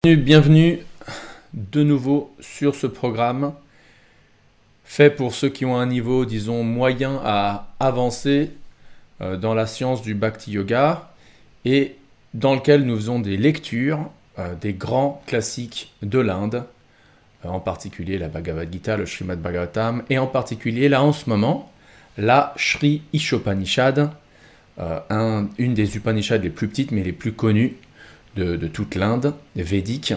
Bienvenue de nouveau sur ce programme fait pour ceux qui ont un niveau, disons, moyen à avancer dans la science du Bhakti Yoga et dans lequel nous faisons des lectures des grands classiques de l'Inde, en particulier la Bhagavad Gita, le Srimad Bhagavatam, et en particulier là en ce moment, la Sri Ishopanishad, une des Upanishads les plus petites mais les plus connues de toute l'Inde védique,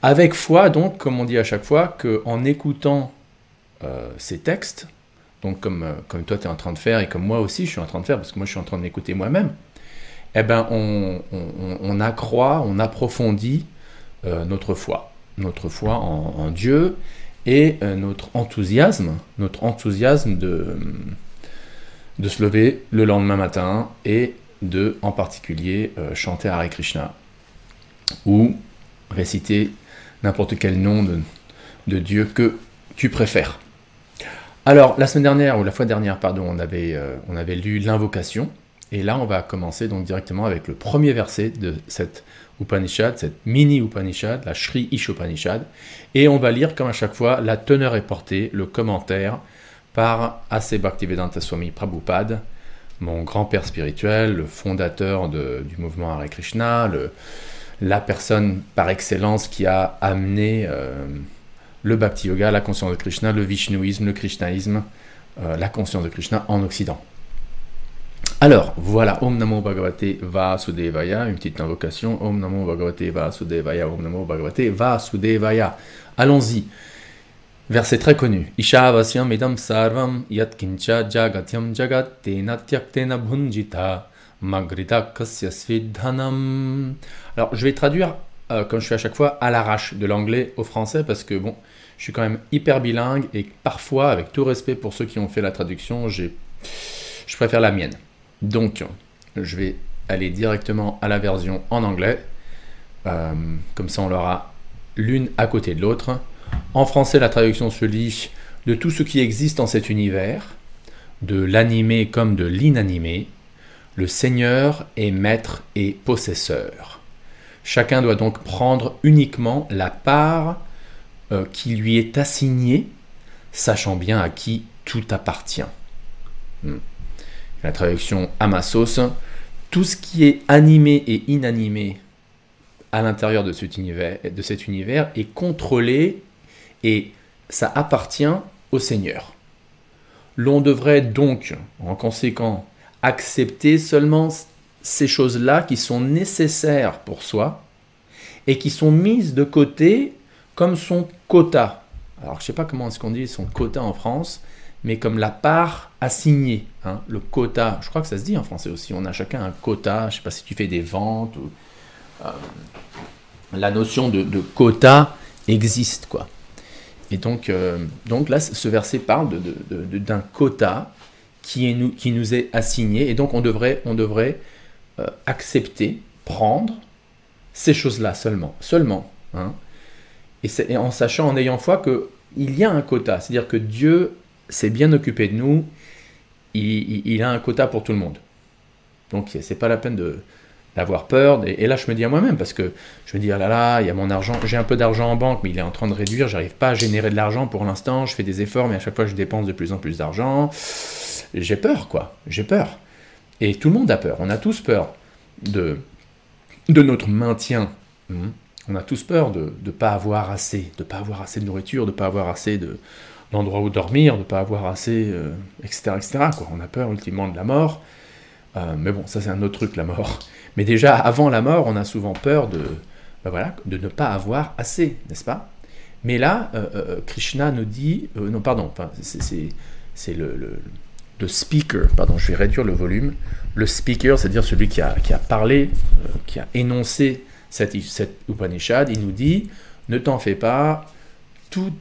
avec foi donc, comme on dit à chaque fois, qu'en écoutant ces textes, donc comme toi tu es en train de faire et comme moi aussi je suis en train de faire, parce que moi je suis en train de m'écouter moi-même, eh ben on accroît, on approfondit notre foi en Dieu et notre enthousiasme de se lever le lendemain matin et de, en particulier, chanter Hare Krishna ou réciter n'importe quel nom de Dieu que tu préfères. Alors, la semaine dernière, ou la fois dernière, pardon, on avait lu l'invocation, et là, on va commencer donc directement avec le premier verset de cette Upanishad, cette mini Upanishad, la Sri Ishopanishad, et on va lire, comme à chaque fois, la teneur est portée, le commentaire, par A.C. Bhaktivedanta Swami Prabhupada, mon grand-père spirituel, le fondateur du mouvement Hare Krishna, la personne par excellence qui a amené le Bhakti Yoga, la conscience de Krishna, le Vishnouisme, le Krishnaïsme, la conscience de Krishna en Occident. Alors, voilà, Om Namo Bhagavate Vasudevaya, une petite invocation, Om Namo Bhagavate Vasudevaya, Om Namo Bhagavate Vasudevaya. Allons-y. Verset très connu. Isha vasyam idam sarvam yat kincha jagatyam jagat tena tyaktena bhunjita magrita kasya svidhanam. Alors, je vais traduire, comme je fais à chaque fois, à l'arrache de l'anglais au français, parce que, bon, je suis quand même hyper bilingue, et parfois, avec tout respect pour ceux qui ont fait la traduction, je préfère la mienne. Donc, je vais aller directement à la version en anglais, comme ça on l'aura l'une à côté de l'autre. En français, la traduction se lit « De tout ce qui existe en cet univers, de l'animé comme de l'inanimé, le Seigneur est maître et possesseur. Chacun doit donc prendre uniquement la part qui lui est assignée, sachant bien à qui tout appartient. » La traduction à ma sauce. Tout ce qui est animé et inanimé à l'intérieur de cet univers est contrôlé et ça appartient au Seigneur. L'on devrait donc, en conséquent, accepter seulement ces choses-là qui sont nécessaires pour soi et qui sont mises de côté comme son quota. Alors, je ne sais pas comment est-ce qu'on dit son quota en France, mais comme la part assignée, hein, le quota. Je crois que ça se dit en français aussi. On a chacun un quota. Je ne sais pas si tu fais des ventes ou la notion de quota existe, quoi. Et donc là, ce verset parle d'un quota qui nous est assigné, et donc on devrait accepter, prendre ces choses-là seulement, hein, et en sachant, en ayant foi qu'il y a un quota, c'est-à-dire que Dieu s'est bien occupé de nous, il a un quota pour tout le monde. Donc c'est pas la peine d'avoir peur, et là je me dis à moi-même, parce que je me dis, ah là là, il y a mon argent, j'ai un peu d'argent en banque, mais il est en train de réduire, j'arrive pas à générer de l'argent pour l'instant, je fais des efforts, mais à chaque fois je dépense de plus en plus d'argent, j'ai peur, quoi, j'ai peur. Et tout le monde a peur, on a tous peur de notre maintien, on a tous peur de ne pas avoir assez, de nourriture, de ne pas avoir assez d'endroits où dormir, de ne pas avoir assez, etc., quoi. On a peur ultimement de la mort, mais bon, ça c'est un autre truc, la mort. Mais déjà, avant la mort, on a souvent peur de ne pas avoir assez, n'est-ce pas? Mais là, Krishna nous dit... c'est le speaker, pardon, je vais réduire le volume. Le speaker, c'est-à-dire celui qui a parlé, qui a énoncé cette Upanishad, il nous dit, ne t'en fais pas, tout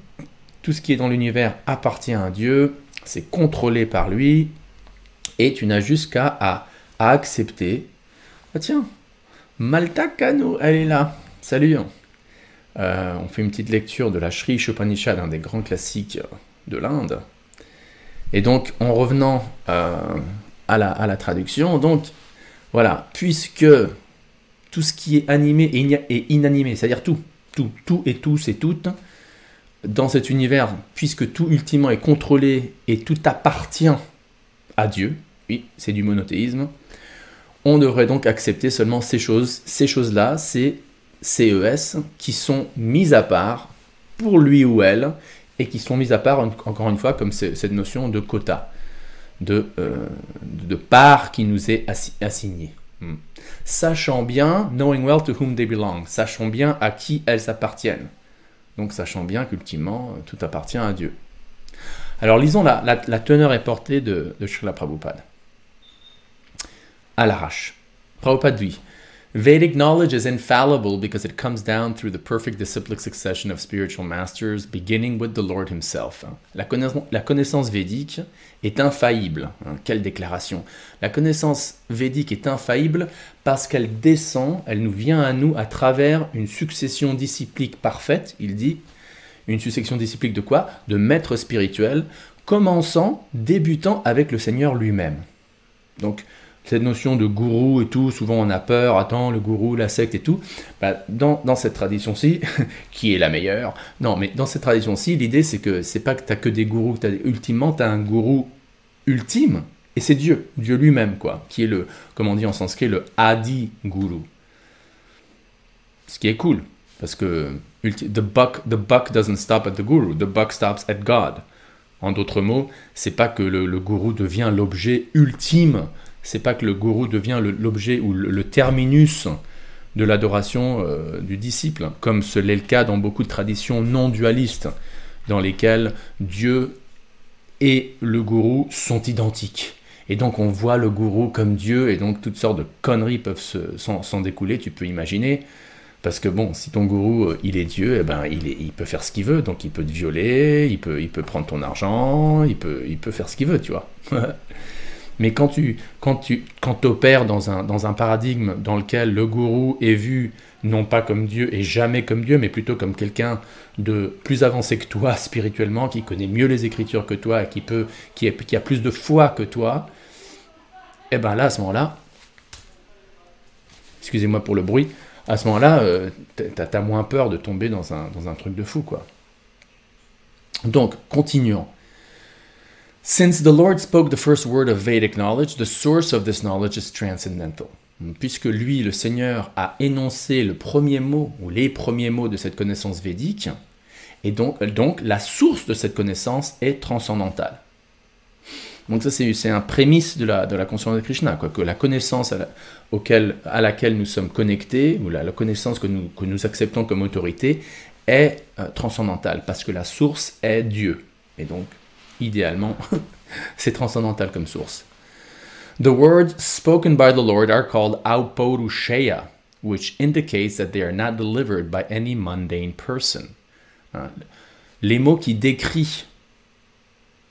ce qui est dans l'univers appartient à Dieu, c'est contrôlé par lui, et tu n'as juste qu'à accepter. Ah tiens, Malta Kano, elle est là. Salut. On fait une petite lecture de la Sri Ishopanishad, un des grands classiques de l'Inde. Et donc, en revenant à la traduction, donc, voilà, puisque tout ce qui est animé et inanimé, c'est-à-dire tout et tous et toutes, dans cet univers, puisque tout ultimement est contrôlé et tout appartient à Dieu, oui, c'est du monothéisme, on devrait donc accepter seulement ces choses-là, ces CES, qui sont mises à part pour lui ou elle, et qui sont mises à part, encore une fois, comme cette notion de quota, de part qui nous est assignée. Sachant bien, knowing well to whom they belong, sachant bien à qui elles appartiennent. Donc sachant bien qu'ultimement, tout appartient à Dieu. Alors lisons la teneur et portée de Srila Prabhupada. À l'arrache. Prabhupada dit, Vedic knowledge is infallible because it comes down through the perfect disciplic succession of spiritual masters, beginning with the Lord himself. La connaissance védique est infaillible. Quelle déclaration! La connaissance védique est infaillible parce qu'elle descend, elle nous vient à nous à travers une succession disciplique parfaite, il dit. Une succession disciplique de quoi? De maîtres spirituels, débutant avec le Seigneur lui-même. Donc, cette notion de gourou et tout, souvent on a peur, attends, le gourou, la secte et tout. Dans cette tradition-ci, qui est la meilleure, non, mais dans cette tradition-ci, l'idée c'est que c'est pas que tu n'as que des gourous, ultimement tu as un gourou ultime, et c'est Dieu lui-même, quoi, qui est le, comme on dit en sanskrit, le Adi Guru. Ce qui est cool, parce que the buck doesn't stop at the guru, the buck stops at God. En d'autres mots, c'est pas que le gourou devient l'objet ultime, c'est pas que le gourou devient l'objet ou le terminus de l'adoration du disciple, comme ce l'est le cas dans beaucoup de traditions non dualistes, dans lesquelles Dieu et le gourou sont identiques. Et donc on voit le gourou comme Dieu, et donc toutes sortes de conneries peuvent s'en découler, tu peux imaginer. Parce que bon, si ton gourou, il est Dieu, eh ben, il peut faire ce qu'il veut, donc il peut te violer, il peut prendre ton argent, il peut faire ce qu'il veut, tu vois. Mais quand tu opères dans un paradigme dans lequel le gourou est vu non pas comme Dieu et jamais comme Dieu, mais plutôt comme quelqu'un de plus avancé que toi spirituellement, qui connaît mieux les Écritures que toi, et qui a plus de foi que toi, et ben là, à ce moment-là, excusez-moi pour le bruit, à ce moment-là, t'as moins peur de tomber dans un truc de fou, quoi. Donc, continuons. Since the Lord spoke the first word of Vedic knowledge, the source of this knowledge is transcendental. Puisque lui, le Seigneur, a énoncé le premier mot, ou les premiers mots de cette connaissance védique, et donc la source de cette connaissance est transcendantale. Donc ça, c'est un prémisse de la conscience de Krishna, quoi, que la connaissance à laquelle nous sommes connectés, ou la connaissance que nous acceptons comme autorité, est transcendantale, parce que la source est Dieu. Et donc, idéalement, c'est transcendantal comme source. The words spoken by the Lord are called Aupaurushaya, which indicates that they are not delivered by any mundane person. Les mots qui décrivent,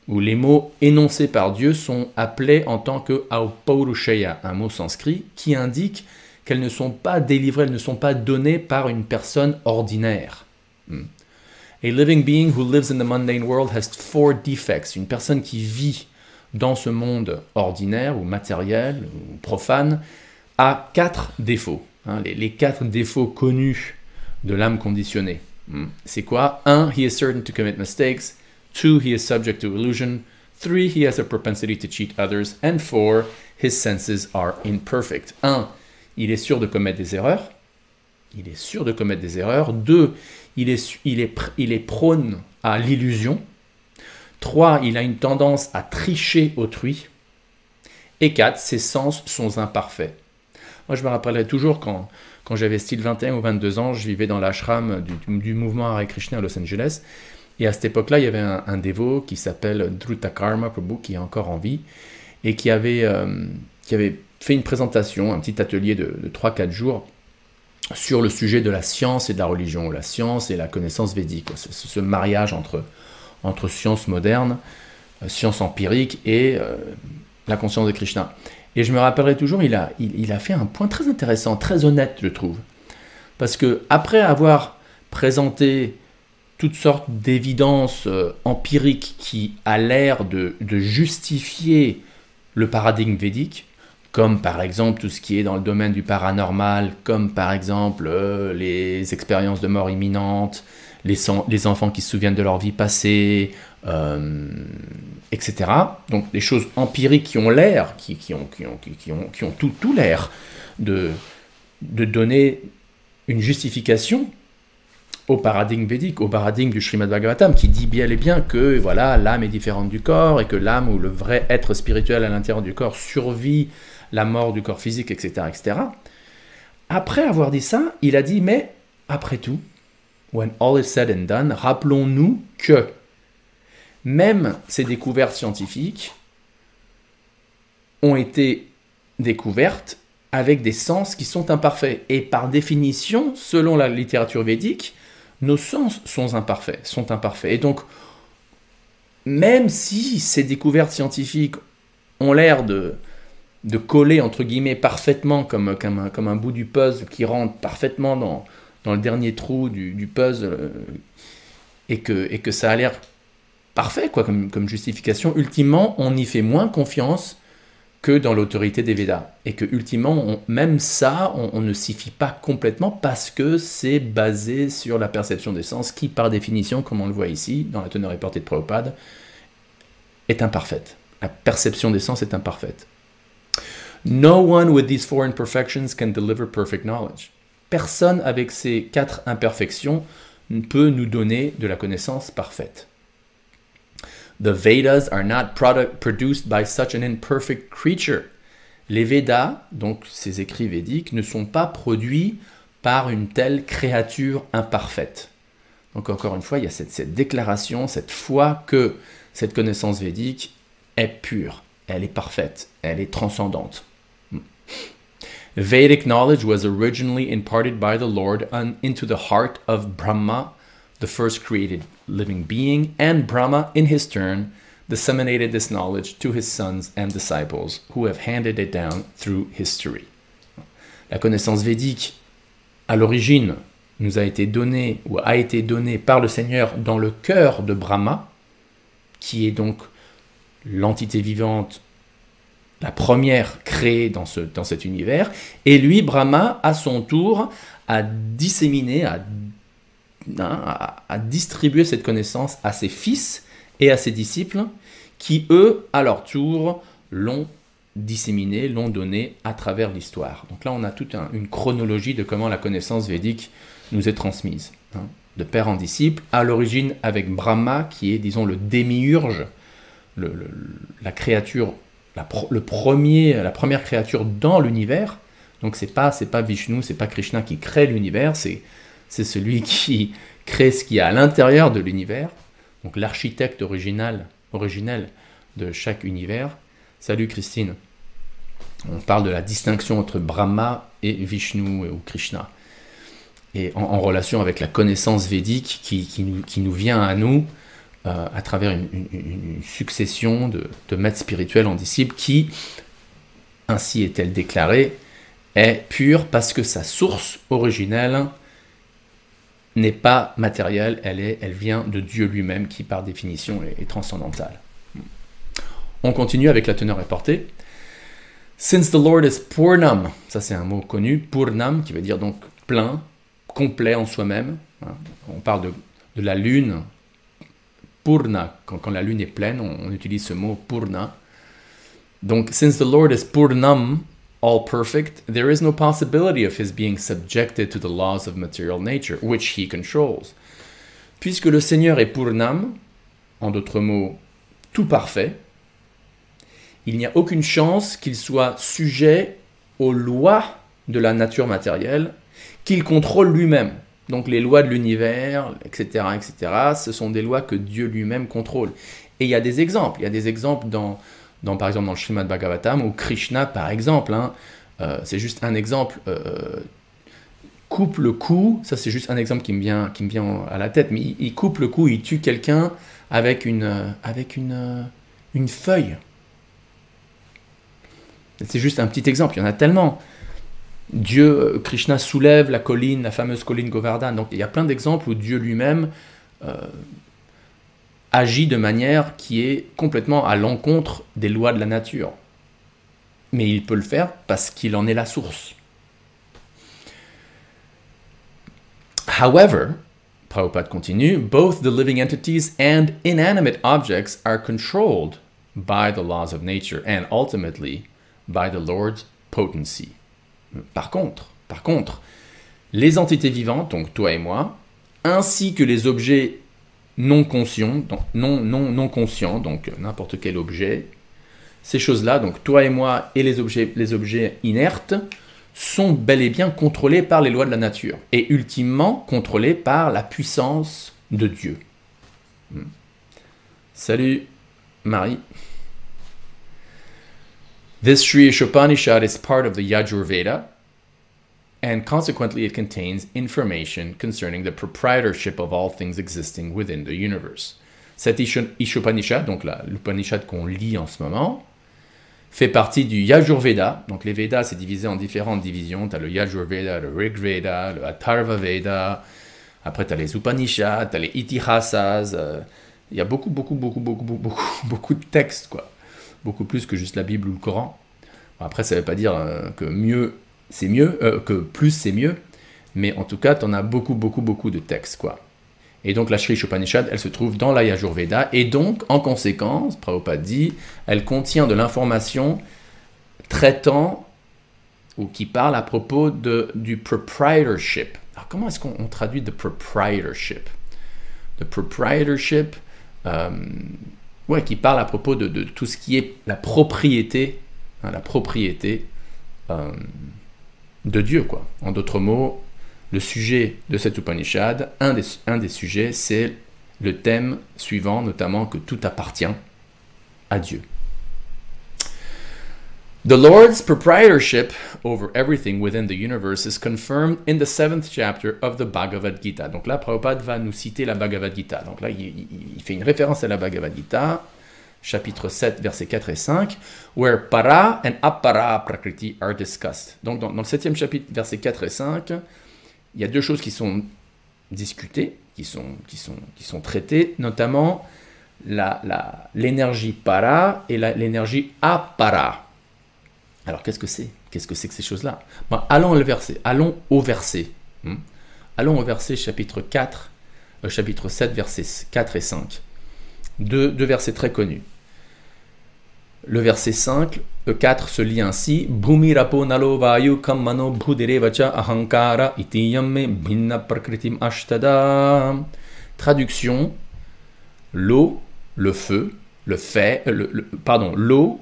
ou les mots énoncés par Dieu sont appelés en tant que Aupaurushaya, un mot sanskrit qui indique qu'elles ne sont pas délivrées, elles ne sont pas données par une personne ordinaire. A living being who lives in the mundane world has 4 defects. Une personne qui vit dans ce monde ordinaire ou matériel ou profane a 4 défauts. Les 4 défauts connus de l'âme conditionnée. C'est quoi? 1. He is certain to commit mistakes. 2. He is subject to illusion. 3. He has a propensity to cheat others. And 4. His senses are imperfect. 1. Il est sûr de commettre des erreurs. Il est sûr de commettre des erreurs. 2. Il est prône à l'illusion. 3. Il a une tendance à tricher autrui. Et 4. Ses sens sont imparfaits. Moi, je me rappellerai toujours quand j'avais style 21 ou 22 ans, je vivais dans l'ashram du mouvement Hare Krishna à Los Angeles. Et à cette époque-là, il y avait un dévot qui s'appelle Drutakarma Prabhu, qui est encore en vie, et qui avait fait une présentation, un petit atelier de 3-4 jours, sur le sujet de la science et de la religion, la science et la connaissance védique, ce mariage entre science moderne, science empirique et la conscience de Krishna. Et je me rappellerai toujours, il a fait un point très intéressant, très honnête, je trouve. Parce que après avoir présenté toutes sortes d'évidences empiriques qui a l'air de justifier le paradigme védique, comme par exemple tout ce qui est dans le domaine du paranormal, comme par exemple les expériences de mort imminente, les enfants qui se souviennent de leur vie passée, etc. Donc des choses empiriques qui ont l'air, qui ont tout l'air de donner une justification au paradigme védique, au paradigme du Srimad Bhagavatam, qui dit bien et bien que voilà, l'âme est différente du corps, et que l'âme ou le vrai être spirituel à l'intérieur du corps survit la mort du corps physique, etc., etc. Après avoir dit ça, il a dit, mais après tout, when all is said and done, rappelons-nous que même ces découvertes scientifiques ont été découvertes avec des sens qui sont imparfaits. Et par définition, selon la littérature védique, nos sens sont imparfaits. Et donc, même si ces découvertes scientifiques ont l'air de coller, entre guillemets, parfaitement, comme un bout du puzzle qui rentre parfaitement dans le dernier trou du puzzle, et que ça a l'air parfait quoi, comme justification, ultimement, on y fait moins confiance que dans l'autorité des Védas. Et que, ultimement, même ça, on ne s'y fie pas complètement parce que c'est basé sur la perception des sens qui, par définition, comme on le voit ici, dans la teneur et portée de Prabhupada, est imparfaite. La perception des sens est imparfaite. No one with these four imperfections can deliver perfect knowledge. Personne avec ces 4 imperfections ne peut nous donner de la connaissance parfaite. The Vedas are not produced by such an imperfect creature. Les Védas, donc ces écrits védiques, ne sont pas produits par une telle créature imparfaite. Donc encore une fois, il y a cette déclaration, cette foi que cette connaissance védique est pure, elle est parfaite, elle est transcendante. Vedic knowledge was originally imparted by the Lord into the heart of Brahma, the first created living being, and Brahma, in his turn, disseminated this knowledge to his sons and disciples, who have handed it down through history. La connaissance védique, à l'origine, nous a été donnée, ou a été donnée par le Seigneur dans le cœur de Brahma, qui est donc l'entité vivante, la première créée dans cet univers, et lui, Brahma, à son tour, a disséminé, a distribué cette connaissance à ses fils et à ses disciples, qui, eux, à leur tour, l'ont disséminé, l'ont donné à travers l'histoire. Donc là, on a toute une chronologie de comment la connaissance védique nous est transmise, de père en disciple, à l'origine avec Brahma, qui est, disons, le démiurge, la créature, la première créature dans l'univers. Donc c'est pas Vishnu, c'est pas Krishna qui crée l'univers, c'est celui qui crée ce qu'il y a à l'intérieur de l'univers, donc l'architecte originel de chaque univers. Salut Christine. On parle de la distinction entre Brahma et Vishnu ou Krishna. Et en relation avec la connaissance védique qui nous vient à nous à travers une succession de maîtres spirituels en disciples qui, ainsi est-elle déclarée, est pure parce que sa source originelle n'est pas matérielle, elle vient de Dieu lui-même qui par définition est transcendantal. On continue avec la teneur et portée. Since the Lord is Purnam, ça c'est un mot connu, Purnam qui veut dire donc plein, complet en soi-même. On parle de la lune, Purna, quand la lune est pleine, on utilise ce mot Purna. Donc, since the Lord is Purnam, all perfect, there is no possibility of his being subjected to the laws of material nature, which he controls. Puisque le Seigneur est Purnam, en d'autres mots, tout parfait, il n'y a aucune chance qu'il soit sujet aux lois de la nature matérielle qu'il contrôle lui-même. Donc les lois de l'univers, etc., ce sont des lois que Dieu lui-même contrôle. Et il y a des exemples. Il y a des exemples par exemple dans le Srimad Bhagavatam, où Krishna, par exemple, c'est juste un exemple, coupe le cou, ça c'est juste un exemple qui me vient à la tête, mais il coupe le cou, il tue quelqu'un avec une feuille. C'est juste un petit exemple, il y en a tellement. Dieu, Krishna soulève la colline, la fameuse colline Govardhan. Donc il y a plein d'exemples où Dieu lui-même agit de manière qui est complètement à l'encontre des lois de la nature. mais il peut le faire parce qu'il en est la source. However, Prabhupada continue, both the living entities and inanimate objects are controlled by the laws of nature and ultimately by the Lord's potency. Par contre, les entités vivantes, donc toi et moi, ainsi que les objets non conscients, non conscients, donc n'importe quel objet, ces choses-là, donc toi et moi et les objets inertes, sont bel et bien contrôlés par les lois de la nature et ultimement contrôlés par la puissance de Dieu. Salut Marie. This Sri Ishopanishad is part of the Yajurveda, and consequently it contains information concerning the proprietorship of all things existing within the universe. Cet Ishopanishad, donc l'Upanishad qu'on lit en ce moment, fait partie du Yajurveda. Donc les Vedas, c'est divisé en différentes divisions. Tu as le Yajurveda, le Rigveda, le Atharva Veda. Après, tu as les Upanishads, tu as les Itihasas. Il y a beaucoup de textes, quoi. Beaucoup plus que juste la Bible ou le Coran. Bon, après, ça ne veut pas dire que mieux, c'est mieux, que plus, c'est mieux. Mais en tout cas, tu en as beaucoup de textes, quoi. Et donc la Sri Ishopanishad, elle se trouve dans la Yajurveda, et donc, en conséquence, Prabhupada dit, elle contient de l'information traitant, ou qui parle à propos du proprietorship. Alors comment est-ce qu'on traduit the proprietorship? The proprietorship, qui parle à propos de tout ce qui est la propriété de Dieu, quoi. En d'autres mots, le sujet de cet Upanishad, un des sujets, c'est le thème suivant, notamment que tout appartient à Dieu. The Lord's proprietorship over everything within the universe is confirmed in the 7th chapter of the Bhagavad Gita. Donc là, Prabhupada va nous citer la Bhagavad Gita. Donc là, il fait une référence à la Bhagavad Gita, chapitre 7, versets 4 et 5, where para and apara prakriti are discussed. Donc dans le 7e chapitre, versets 4 et 5, il y a deux choses qui sont discutées, qui sont traitées, notamment l'énergie para et l'énergie apara. Alors qu'est-ce que c'est? Qu'est-ce que c'est que ces choses-là? Bon, allons au verset. Allons au verset chapitre 7, versets 4 et 5. Deux versets très connus. Le verset 5, le 4 se lit ainsi: Bhumirapo nalo vayu kammano bhudirevacha ahankara itiyamme bhinna prakritim ashtada. Traduction: l'eau, le feu, l'eau,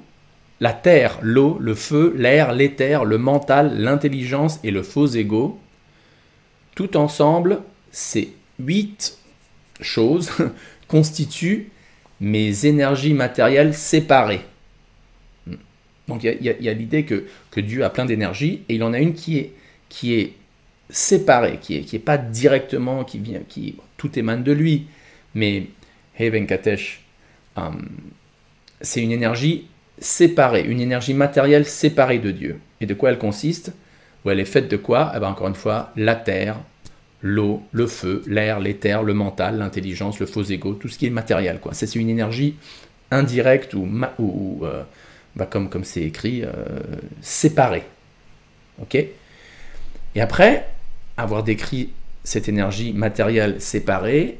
la terre, l'eau, le feu, l'air, l'éther, le mental, l'intelligence et le faux ego. Tout ensemble, ces 8 choses constituent mes énergies matérielles séparées. Donc il y a l'idée que Dieu a plein d'énergie, et il en a une qui est séparée, qui est pas directement, tout émane de lui. Mais Hey Venkatesh, c'est une énergie séparée, une énergie matérielle séparée de Dieu. Et de quoi elle consiste? Ou elle est faite de quoi? Eh bien, encore une fois, la terre, l'eau, le feu, l'air, l'éther, le mental, l'intelligence, le faux ego, tout ce qui est matériel, quoi. C'est une énergie indirecte comme c'est écrit, séparée. Ok? Et après avoir décrit cette énergie matérielle séparée,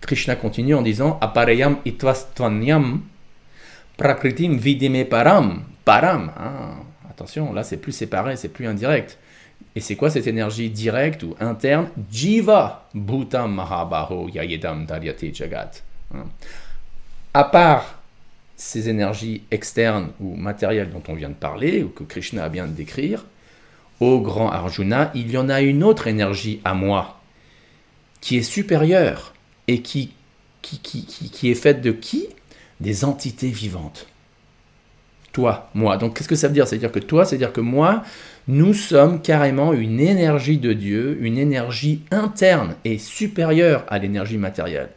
Krishna continue en disant Aparayam itvastvanyam prakritim vidime param. Param. Attention, là c'est plus séparé, c'est plus indirect. Et c'est quoi cette énergie directe ou interne? Jiva bhutam mahabaho yayedam daryate jagat. À part ces énergies externes ou matérielles dont on vient de parler, ou que Krishna a bien de décrire, ô grand Arjuna, il y en a une autre énergie à moi, qui est supérieure, et qui est faite de qui? Des entités vivantes. Toi, moi. Donc qu'est-ce que ça veut dire? C'est-à-dire que toi, c'est-à-dire que moi, nous sommes carrément une énergie de Dieu, une énergie interne et supérieure à l'énergie matérielle.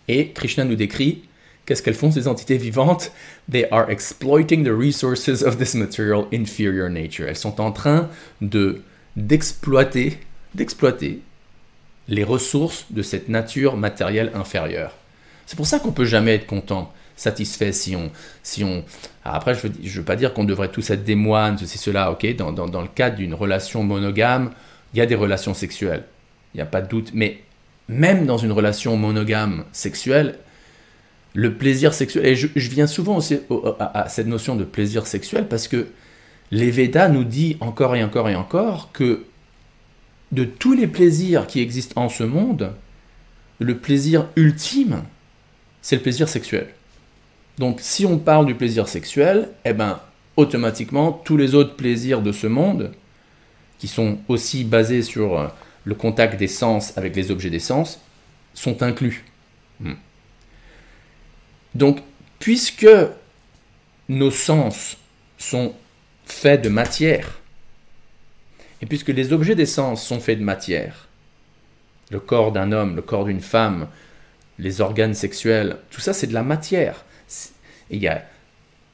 Et Krishna nous décrit, qu'est-ce qu'elles font ces entités vivantes? They are exploiting the resources of this material inferior nature. Elles sont en train d'exploiter les ressources de cette nature matérielle inférieure. C'est pour ça qu'on ne peut jamais être content. satisfait, après, je veux pas dire qu'on devrait tous être des moines, ceci, cela, ok, dans le cadre d'une relation monogame, il y a des relations sexuelles, il n'y a pas de doute, mais même dans une relation monogame sexuelle, le plaisir sexuel, et je viens souvent aussi à cette notion de plaisir sexuel, parce que les Védas nous dit encore et encore et encore que de tous les plaisirs qui existent en ce monde, le plaisir ultime, c'est le plaisir sexuel. Donc si on parle du plaisir sexuel, eh ben, automatiquement, tous les autres plaisirs de ce monde, qui sont aussi basés sur le contact des sens avec les objets des sens, sont inclus. Donc, puisque nos sens sont faits de matière, et puisque les objets des sens sont faits de matière, le corps d'un homme, le corps d'une femme, les organes sexuels, tout ça c'est de la matière. Et il y a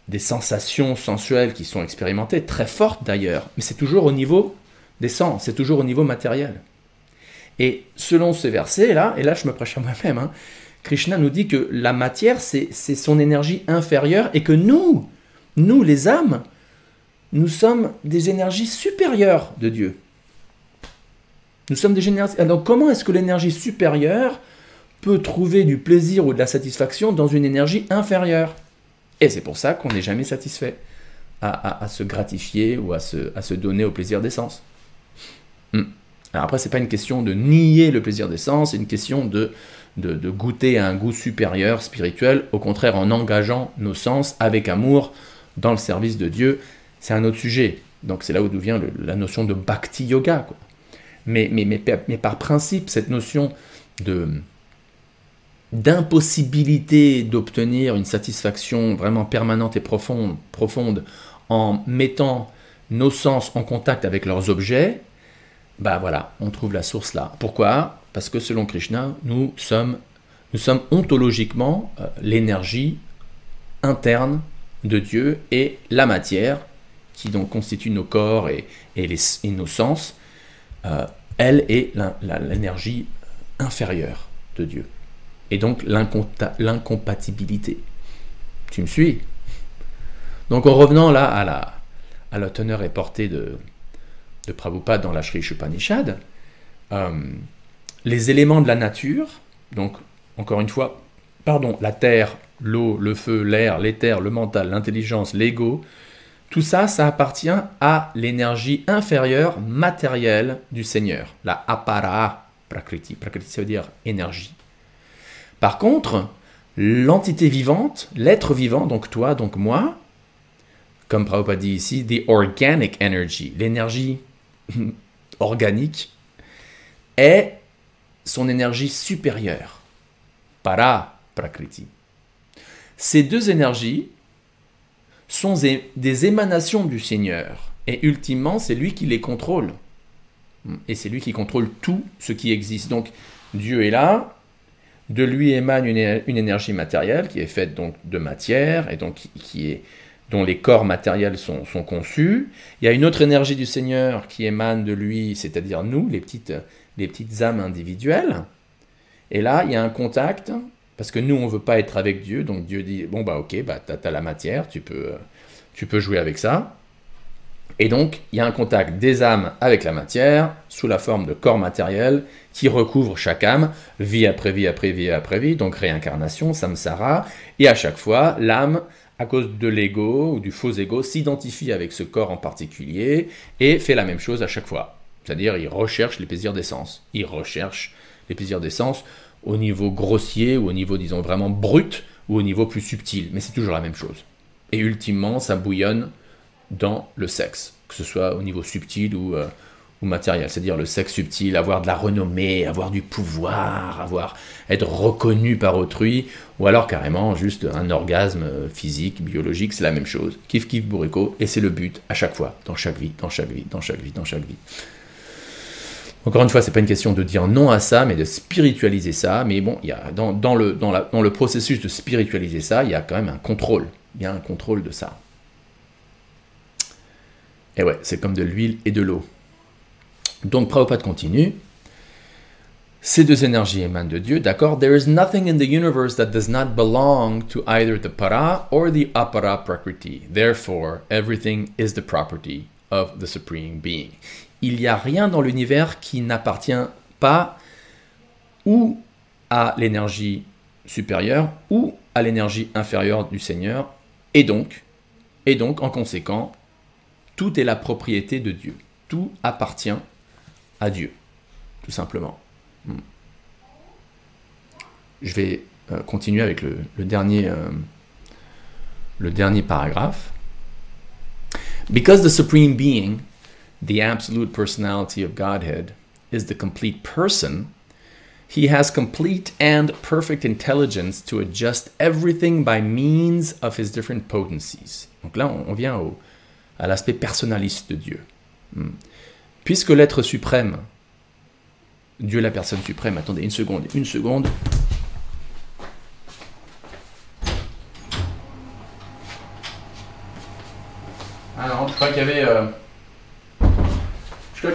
des sensations sensuelles qui sont expérimentées, très fortes d'ailleurs, mais c'est toujours au niveau des sens, c'est toujours au niveau matériel. Et selon ce verset-là, et là je me prêche à moi-même, hein, Krishna nous dit que la matière c'est son énergie inférieure et que nous les âmes, nous sommes des énergies supérieures de Dieu. Nous sommes des énergies. Alors comment est-ce que l'énergie supérieure peut trouver du plaisir ou de la satisfaction dans une énergie inférieure? Et c'est pour ça qu'on n'est jamais satisfait à se gratifier ou à se donner au plaisir des sens. Alors après, ce n'est pas une question de nier le plaisir des sens, c'est une question de goûter à un goût supérieur, spirituel, au contraire en engageant nos sens avec amour dans le service de Dieu. C'est un autre sujet. Donc c'est là où nous vient la notion de bhakti yoga, quoi. Mais par principe, cette notion d'impossibilité d'obtenir une satisfaction vraiment permanente et profonde en mettant nos sens en contact avec leurs objets, bah voilà, on trouve la source là. Pourquoi? Parce que selon Krishna, nous sommes ontologiquement l'énergie interne de Dieu et la matière qui donc constitue nos corps et nos sens, elle est l'énergie inférieure de Dieu. Et donc l'incompatibilité. Tu me suis? Donc en revenant là à la teneur et portée de Prabhupada dans la Sri Upanishad, les éléments de la nature, donc encore une fois, la terre, l'eau, le feu, l'air, l'éther, le mental, l'intelligence, l'ego, tout ça, ça appartient à l'énergie inférieure matérielle du Seigneur, la apara prakriti. Prakriti, ça veut dire énergie. Par contre, l'entité vivante, l'être vivant, donc toi, donc moi, comme Prabhupada dit ici, the organic energy, l'énergie organique, est son énergie supérieure, para prakriti. Ces deux énergies sont des émanations du Seigneur, et ultimement, c'est lui qui les contrôle. Et c'est lui qui contrôle tout ce qui existe. Donc, Dieu est là, de lui émane une énergie matérielle qui est faite donc de matière, et donc dont les corps matériels sont conçus. Il y a une autre énergie du Seigneur qui émane de lui, c'est-à-dire nous, les petites âmes individuelles. Et là, il y a un contact, parce que nous, on ne veut pas être avec Dieu, donc Dieu dit, bon bah ok, bah, t'as la matière, tu peux jouer avec ça. Et donc, il y a un contact des âmes avec la matière, sous la forme de corps matériel, qui recouvre chaque âme, vie après vie après vie après vie, donc réincarnation, samsara, et à chaque fois, l'âme, à cause de l'ego ou du faux ego, s'identifie avec ce corps en particulier, et fait la même chose à chaque fois. C'est-à-dire, il recherche les plaisirs des sens. Il recherche les plaisirs des sens au niveau grossier, ou au niveau, disons, vraiment brut, ou au niveau plus subtil, mais c'est toujours la même chose. Et ultimement, ça bouillonne dans le sexe, que ce soit au niveau subtil ou matériel, c'est-à-dire le sexe subtil, avoir de la renommée, avoir du pouvoir, être reconnu par autrui, ou alors carrément juste un orgasme physique, biologique, c'est la même chose, kiff kiff bourrico, et c'est le but à chaque fois, dans chaque vie, dans chaque vie, dans chaque vie, dans chaque vie. Encore une fois, c'est pas une question de dire non à ça, mais de spiritualiser ça, mais bon, il y a dans le processus de spiritualiser ça, il y a quand même un contrôle, il y a un contrôle de ça. Et ouais, c'est comme de l'huile et de l'eau. Donc Prabhupada continue. Ces deux énergies émanent de Dieu, d'accord? There is nothing in the universe that does not belong to either the para or the apara prakriti. Therefore, everything is the property of the Supreme Being. Il n'y a rien dans l'univers qui n'appartient pas ou à l'énergie supérieure ou à l'énergie inférieure du Seigneur. Et donc, en conséquent, tout est la propriété de Dieu. Tout appartient à Dieu, tout simplement. Je vais continuer avec le dernier paragraphe. Because the Supreme Being, the absolute personality of Godhead, is the complete person, he has complete and perfect intelligence to adjust everything by means of his different potencies. Donc là, on vient à l'aspect personnaliste de Dieu. Puisque l'être suprême, Dieu la personne suprême, attendez une seconde. Ah non, je crois qu'il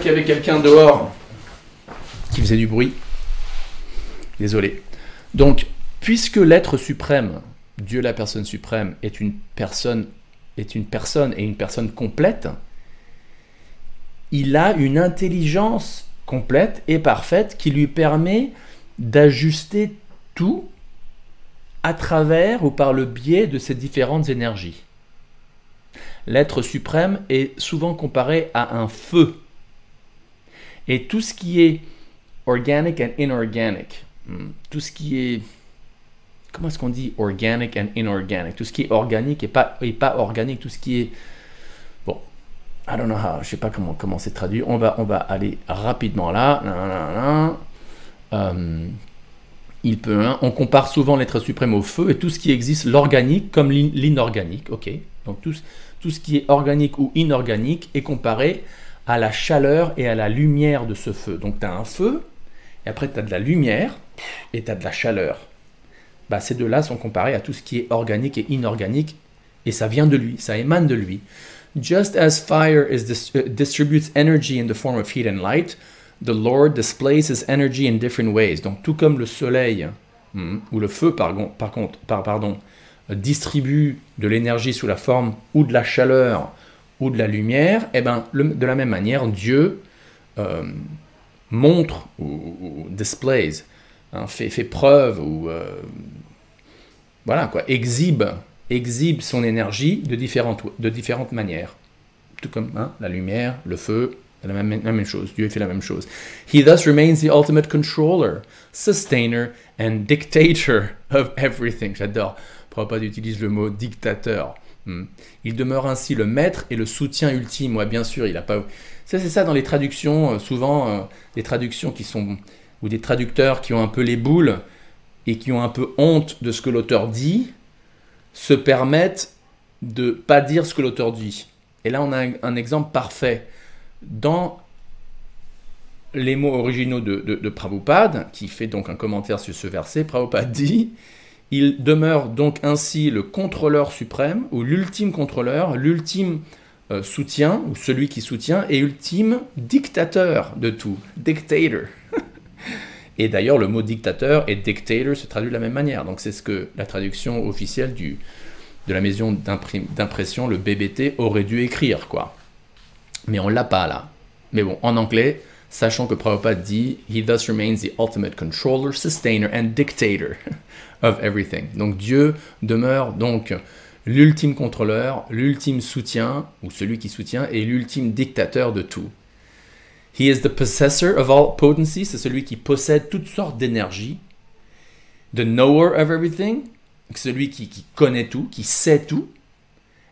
y avait quelqu'un dehors qui faisait du bruit. Désolé. Donc, puisque l'être suprême, Dieu la personne suprême, est une personne et une personne complète, il a une intelligence complète et parfaite qui lui permet d'ajuster tout à travers ou par le biais de ces différentes énergies. L'être suprême est souvent comparé à un feu. Et tout ce qui est organic and inorganic, tout ce qui est, comment est-ce qu'on dit organic and inorganic, tout ce qui est organique et pas organique, tout ce qui est, bon, I don't know how, je sais pas comment c'est traduit, on va aller rapidement là, on compare souvent l'être suprême au feu et tout ce qui existe, l'organique comme l'inorganique, ok, donc tout ce qui est organique ou inorganique est comparé à la chaleur et à la lumière de ce feu. Donc tu as un feu, et après tu as de la lumière, et tu as de la chaleur. Bah, ces deux-là sont comparés à tout ce qui est organique et inorganique, et ça vient de lui, ça émane de lui. Just as fire distributes energy in the form of heat and light, the Lord displays his energy in different ways. Donc tout comme le soleil, ou le feu distribue de l'énergie sous la forme ou de la chaleur ou de la lumière, et ben, de la même manière, Dieu montre ou displays, fait preuve ou voilà quoi, exhibe son énergie de différentes manières. Tout comme la lumière, le feu, la même chose. Dieu fait la même chose. He thus remains the ultimate controller, sustainer and dictator of everything. J'adore. Prabhupada utilise le mot dictateur. Il demeure ainsi le maître et le soutien ultime. Ouais, bien sûr, il n'a pas. C'est ça dans les traductions, souvent des traductions qui sont, ou des traducteurs qui ont un peu les boules et qui ont un peu honte de ce que l'auteur dit, se permettent de pas dire ce que l'auteur dit. Et là, on a un exemple parfait. Dans les mots originaux de Prabhupada, qui fait donc un commentaire sur ce verset, Prabhupada dit: il demeure donc ainsi le contrôleur suprême, ou l'ultime contrôleur, l'ultime soutien, ou celui qui soutient, et ultime dictateur de tout, dictator. Et d'ailleurs, le mot dictateur et dictator se traduit de la même manière. Donc c'est ce que la traduction officielle de la maison d'impression, le BBT, aurait dû écrire, quoi. Mais on l'a pas là. Mais bon, en anglais, sachant que Prabhupada dit « He thus remains the ultimate controller, sustainer and dictator of everything ». Donc Dieu demeure donc l'ultime contrôleur, l'ultime soutien, ou celui qui soutient, et l'ultime dictateur de tout. He is the possessor of all potency, c'est celui qui possède toutes sortes d'énergie. The knower of everything, celui qui connaît tout, qui sait tout.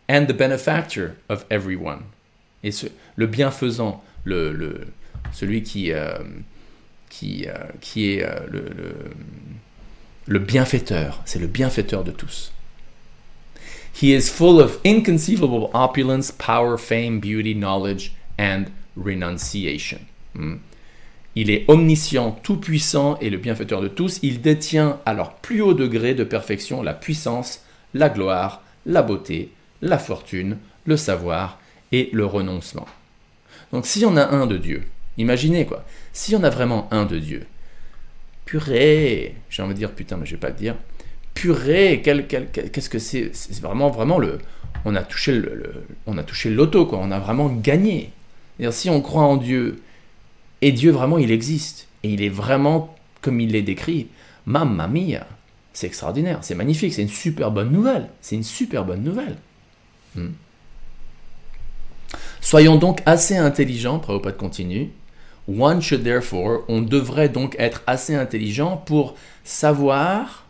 And the benefactor of everyone. Et le bienfaisant, celui qui est le bienfaiteur, c'est le bienfaiteur de tous. He is full of inconceivable opulence, power, fame, beauty, knowledge, and renunciation. Il est omniscient, tout-puissant et le bienfaiteur de tous. Il détient à leur plus haut degré de perfection la puissance, la gloire, la beauté, la fortune, le savoir et le renoncement. Donc si on a un de Dieu, imaginez quoi, si on a vraiment un de Dieu, purée, j'ai envie de dire putain, mais je vais pas le dire. Purée, qu'est-ce que c'est? C'est vraiment on a touché le loto, quoi. On a vraiment gagné. C'est-à-dire, si on croit en Dieu, et Dieu vraiment il existe, et il est vraiment comme il est décrit, mamma mia, c'est extraordinaire, c'est magnifique, c'est une super bonne nouvelle. C'est une super bonne nouvelle. Soyons donc assez intelligents, Prabhupada continue. One should therefore, on devrait donc être assez intelligent pour savoir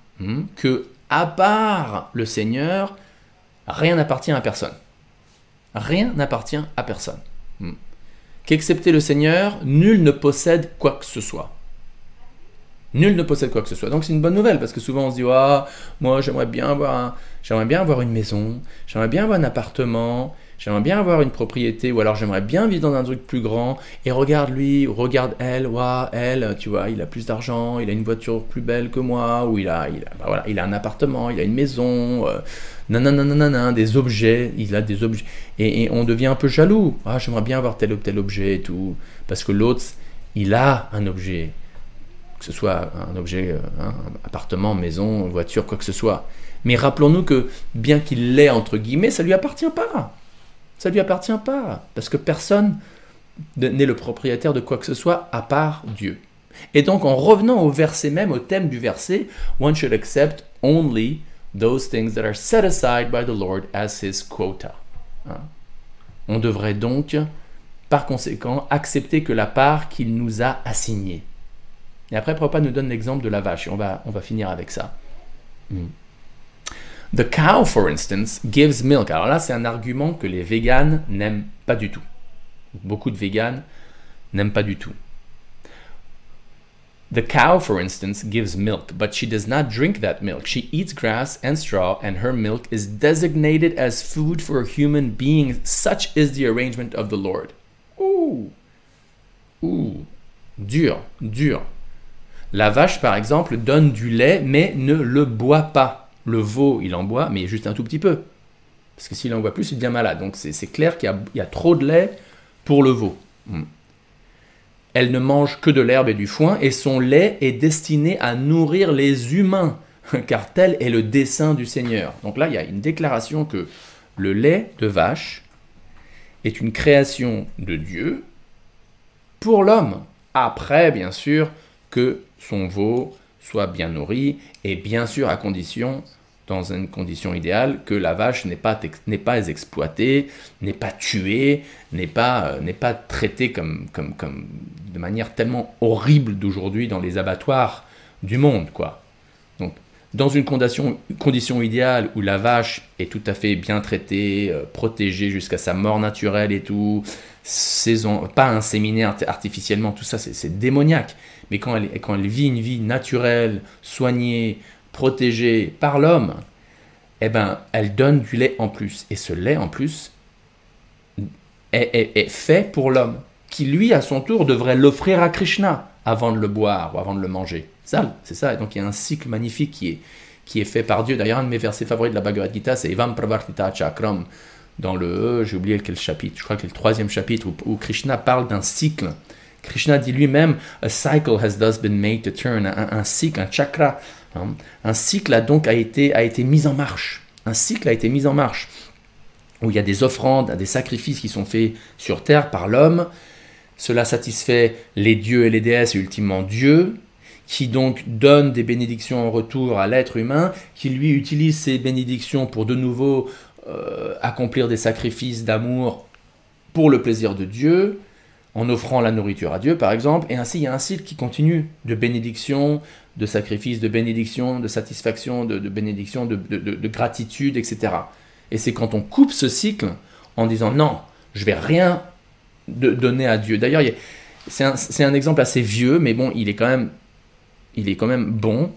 que, à part le Seigneur, rien n'appartient à personne. Rien n'appartient à personne. Qu'excepté le Seigneur, nul ne possède quoi que ce soit. Nul ne possède quoi que ce soit. Donc c'est une bonne nouvelle, parce que souvent on se dit ah, moi j'aimerais bien avoir une maison, j'aimerais bien avoir un appartement, j'aimerais bien avoir une propriété, ou alors j'aimerais bien vivre dans un truc plus grand, et regarde lui, ou regarde elle, elle, tu vois, il a plus d'argent, il a une voiture plus belle que moi, ou il a un appartement, il a une maison, des objets, il a des objets, et on devient un peu jaloux. Ah, j'aimerais bien avoir tel ou tel objet et tout, parce que l'autre, il a un objet, que ce soit un objet, un appartement, maison, voiture, quoi que ce soit. Mais rappelons-nous que, bien qu'il l'ait, entre guillemets, ça ne lui appartient pas. Ça ne lui appartient pas, parce que personne n'est le propriétaire de quoi que ce soit à part Dieu. Et donc, en revenant au verset même, au thème du verset, one should accept only those things that are set aside by the Lord as his quota. On devrait donc, par conséquent, accepter que la part qu'il nous a assignée. Et après, Prabhupada nous donne l'exemple de la vache, et on va finir avec ça. The cow, for instance, gives milk. Alors là, c'est un argument que les véganes n'aiment pas du tout. Beaucoup de véganes n'aiment pas du tout. The cow, for instance, gives milk, but she does not drink that milk. She eats grass and straw, and her milk is designated as food for a human being. Such is the arrangement of the Lord. Dur. La vache, par exemple, donne du lait, mais ne le boit pas. Le veau, il en boit, mais juste un tout petit peu. Parce que s'il en boit plus, il devient malade. Donc c'est clair qu'il y a trop de lait pour le veau. Elle ne mange que de l'herbe et du foin, et son lait est destiné à nourrir les humains, car tel est le dessein du Seigneur. Donc là, il y a une déclaration que le lait de vache est une création de Dieu pour l'homme. Après, bien sûr, que son veau soit bien nourri, et bien sûr à condition, dans une condition idéale, que la vache n'est pas exploitée, n'est pas tuée, n'est pas traitée comme de manière tellement horrible d'aujourd'hui dans les abattoirs du monde, quoi. Donc, dans une condition idéale où la vache est tout à fait bien traitée, protégée jusqu'à sa mort naturelle et tout, pas inséminée artificiellement, tout ça c'est démoniaque. Mais quand elle vit une vie naturelle, soignée, protégée par l'homme, eh ben, elle donne du lait en plus. Et ce lait en plus est fait pour l'homme, qui lui, à son tour, devrait l'offrir à Krishna avant de le boire ou avant de le manger. C'est ça. Et donc il y a un cycle magnifique qui est fait par Dieu. D'ailleurs, un de mes versets favoris de la Bhagavad Gita, c'est Evam Pravartita Chakram. Dans le, j'ai oublié quel chapitre, je crois que c'est le 3e chapitre, où Krishna parle d'un cycle. Krishna dit lui-même, a cycle has thus been made to turn, un cycle, un chakra, un cycle a été mis en marche. Un cycle a été mis en marche, où il y a des offrandes, des sacrifices qui sont faits sur terre par l'homme. Cela satisfait les dieux et les déesses, et ultimement Dieu, qui donc donne des bénédictions en retour à l'être humain, qui lui utilise ces bénédictions pour de nouveau accomplir des sacrifices d'amour pour le plaisir de Dieu, en offrant la nourriture à Dieu, par exemple, et ainsi il y a un cycle qui continue de bénédiction, de sacrifice, de bénédiction, de satisfaction, de bénédiction, de gratitude, etc. Et c'est quand on coupe ce cycle en disant non, je vais rien donner à Dieu. D'ailleurs, c'est un exemple assez vieux, mais bon, il est quand même bon.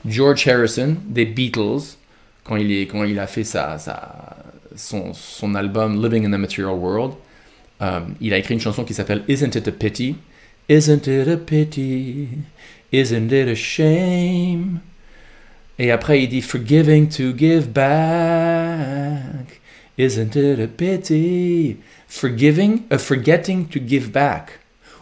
George Harrison des Beatles, quand il a fait son album Living in the Material World, il a écrit une chanson qui s'appelle Isn't It a Pity? Isn't it a pity? Isn't it a shame? Et après il dit Forgiving to give back. Isn't it a pity? Forgetting to give back.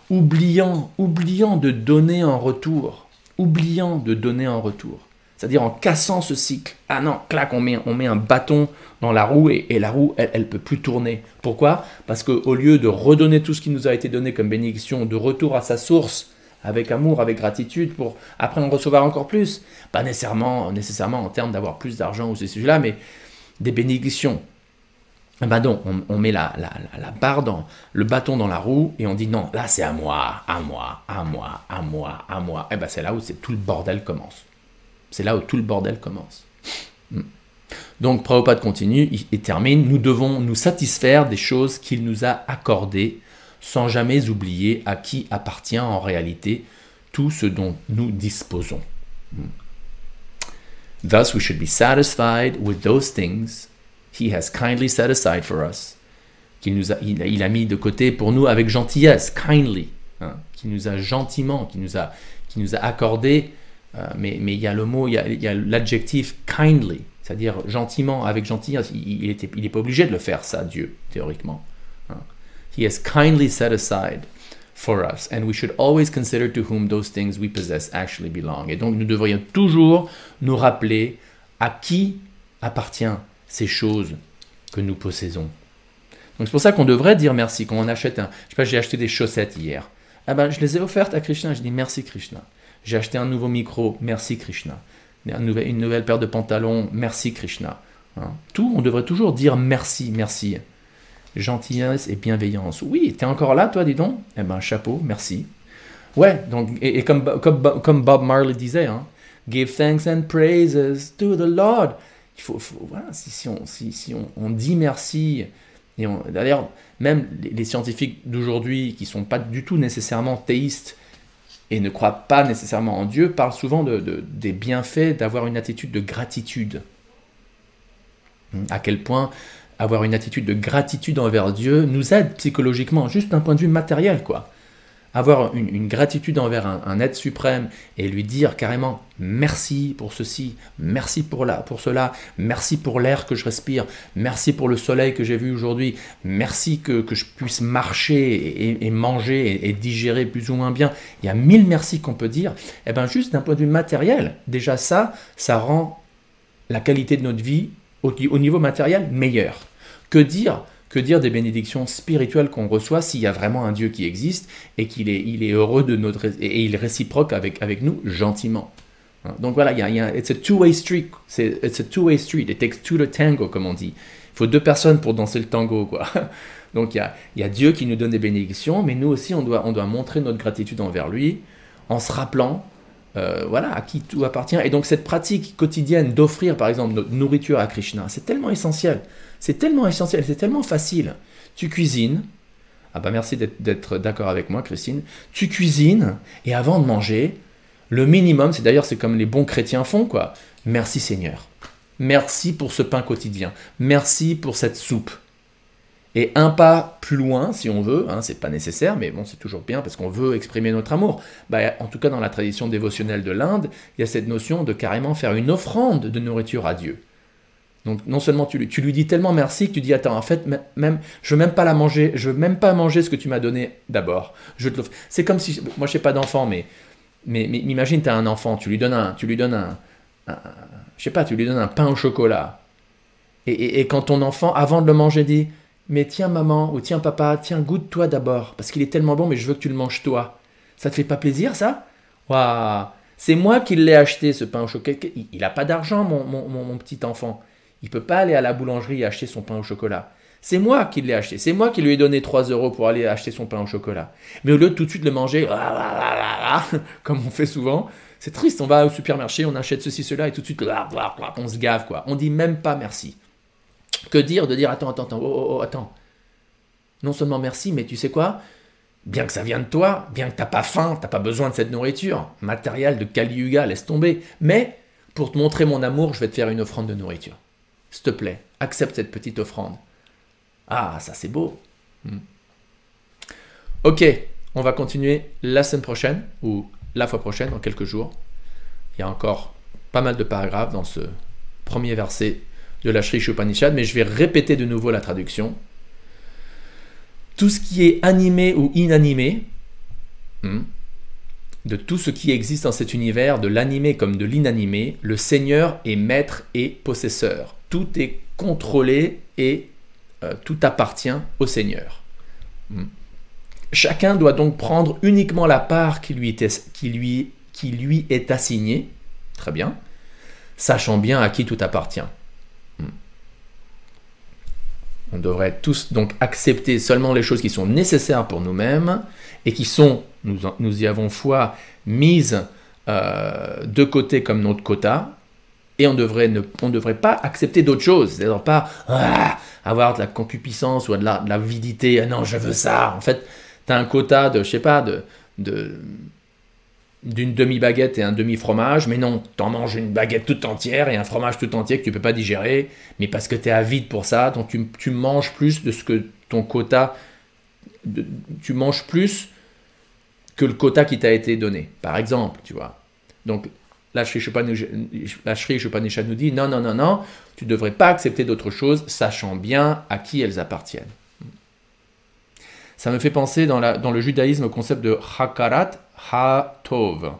Oubliant de donner en retour. oubliant de donner en retour. C'est-à-dire en cassant ce cycle. Ah non, clac, on met un bâton dans la roue et la roue, elle ne peut plus tourner. Pourquoi? Parce qu'au lieu de redonner tout ce qui nous a été donné comme bénédiction, de retour à sa source, avec amour, avec gratitude, pour après en recevoir encore plus, pas nécessairement en termes d'avoir plus d'argent ou ces sujets-là, mais des bénédictions. Ben donc, on met la barre le bâton dans la roue et on dit non, là c'est à moi, à moi, à moi, à moi, à moi. Et ben c'est là où tout le bordel commence. C'est là où tout le bordel commence. Donc, Prabhupada continue et termine. Nous devons nous satisfaire des choses qu'il nous a accordées sans jamais oublier à qui appartient en réalité tout ce dont nous disposons. Thus, we should be satisfied with those things He has kindly set aside for us, il a mis de côté pour nous avec gentillesse, kindly, hein, qui nous a gentiment, qui nous a accordé, mais il y a le mot, il y a l'adjectif kindly, c'est-à-dire gentiment, avec gentillesse. Il n'est pas obligé de le faire, ça, Dieu, théoriquement. Hein. He has kindly set aside for us, and we should always consider to whom those things we possess actually belong. Et donc nous devrions toujours nous rappeler à qui appartient ces choses que nous possédons. Donc c'est pour ça qu'on devrait dire merci quand on achète je sais pas, j'ai acheté des chaussettes hier. Ah ben, je les ai offertes à Krishna, je dis merci Krishna. J'ai acheté un nouveau micro, merci Krishna. Une nouvelle paire de pantalons, merci Krishna. Hein. Tout, on devrait toujours dire merci, merci. Gentillesse et bienveillance. Oui, t'es encore là toi, dis donc? Eh ben, chapeau, merci. Ouais, donc, et comme Bob Marley disait, hein, give thanks and praises to the Lord. Voilà, si on dit merci, et d'ailleurs, même les scientifiques d'aujourd'hui qui ne sont pas du tout nécessairement théistes et ne croient pas nécessairement en Dieu, parlent souvent des bienfaits d'avoir une attitude de gratitude. À quel point avoir une attitude de gratitude envers Dieu nous aide psychologiquement, juste d'un point de vue matériel, quoi. Avoir une gratitude envers un être suprême et lui dire carrément merci pour ceci, merci pour cela, merci pour l'air que je respire, merci pour le soleil que j'ai vu aujourd'hui, merci que je puisse marcher et manger et digérer plus ou moins bien. Il y a 1000 merci qu'on peut dire. Et bien juste d'un point de vue matériel, déjà ça rend la qualité de notre vie au niveau matériel meilleure. Que dire des bénédictions spirituelles qu'on reçoit s'il y a vraiment un Dieu qui existe et qu'il est heureux de et il réciproque avec nous gentiment. Donc voilà, it's a two-way street. It's a two-way street. It takes two to tango, comme on dit. Il faut deux personnes pour danser le tango, quoi. Donc il y a Dieu qui nous donne des bénédictions, mais nous aussi on doit montrer notre gratitude envers lui en se rappelant voilà, à qui tout appartient. Et donc cette pratique quotidienne d'offrir par exemple notre nourriture à Krishna, c'est tellement essentiel. C'est tellement essentiel, c'est tellement facile. Tu cuisines. Ah bah merci d'être d'accord avec moi, Christine. Tu cuisines et avant de manger, le minimum, c'est comme les bons chrétiens font, quoi. Merci Seigneur. Merci pour ce pain quotidien. Merci pour cette soupe. Et un pas plus loin, si on veut, hein, c'est pas nécessaire, mais bon, c'est toujours bien parce qu'on veut exprimer notre amour. Bah, en tout cas, dans la tradition dévotionnelle de l'Inde, il y a cette notion de carrément faire une offrande de nourriture à Dieu. Donc non seulement tu lui dis tellement merci que tu dis attends, en fait même je veux même pas la manger, je veux même pas manger ce que tu m'as donné d'abord. Je te l'offre. C'est comme si moi je n'ai pas d'enfant, mais imagine tu as un enfant, tu lui donnes un pain au chocolat et quand ton enfant avant de le manger dit mais tiens maman ou tiens papa, tiens goûte-toi d'abord parce qu'il est tellement bon mais je veux que tu le manges toi. Ça te fait pas plaisir ça? Waouh, c'est moi qui l'ai acheté ce pain au chocolat. Il a pas d'argent mon petit enfant. Il ne peut pas aller à la boulangerie et acheter son pain au chocolat. C'est moi qui l'ai acheté. C'est moi qui lui ai donné 3 € pour aller acheter son pain au chocolat. Mais au lieu de tout de suite le manger, comme on fait souvent, c'est triste. On va au supermarché, on achète ceci, cela, et tout de suite, on se gave, quoi. On ne dit même pas merci. Que dire de dire, attends. Non seulement merci, mais tu sais quoi? Bien que ça vienne de toi, bien que tu n'as pas faim, tu n'as pas besoin de cette nourriture, matériel de Kali Yuga, laisse tomber. Mais pour te montrer mon amour, je vais te faire une offrande de nourriture. S'il te plaît, accepte cette petite offrande. Ah, ça c'est beau. Ok, on va continuer la semaine prochaine, ou la fois prochaine, dans quelques jours. Il y a encore pas mal de paragraphes dans ce premier verset de la Shri Upanishad, mais je vais répéter de nouveau la traduction. Tout ce qui est animé ou inanimé de tout ce qui existe dans cet univers, de l'animé comme de l'inanimé, le Seigneur est maître et possesseur. Tout est contrôlé et tout appartient au Seigneur. Chacun doit donc prendre uniquement la part qui lui est assignée, très bien, sachant bien à qui tout appartient. On devrait tous donc accepter seulement les choses qui sont nécessaires pour nous-mêmes et qui sont, nous y avons foi, mises de côté comme notre quota, et on ne devrait pas accepter d'autres choses, c'est-à-dire pas avoir de la concupiscence ou de l'avidité, non je veux ça, en fait tu as un quota de, je sais pas, d'une demi-baguette et un demi-fromage, mais non, tu en manges une baguette toute entière et un fromage tout entier que tu ne peux pas digérer, mais parce que tu es avide pour ça, donc tu manges plus de ce que ton quota, tu manges plus que le quota qui t'a été donné, par exemple, tu vois. Donc, la Sri Upanishad nous dit, non, tu ne devrais pas accepter d'autres choses, sachant bien à qui elles appartiennent. Ça me fait penser dans le judaïsme au concept de Hakarat HaTov.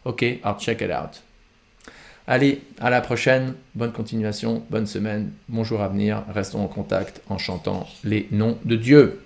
Ok, I'll check it out. Allez, à la prochaine. Bonne continuation, bonne semaine, bon jour à venir. Restons en contact en chantant les noms de Dieu.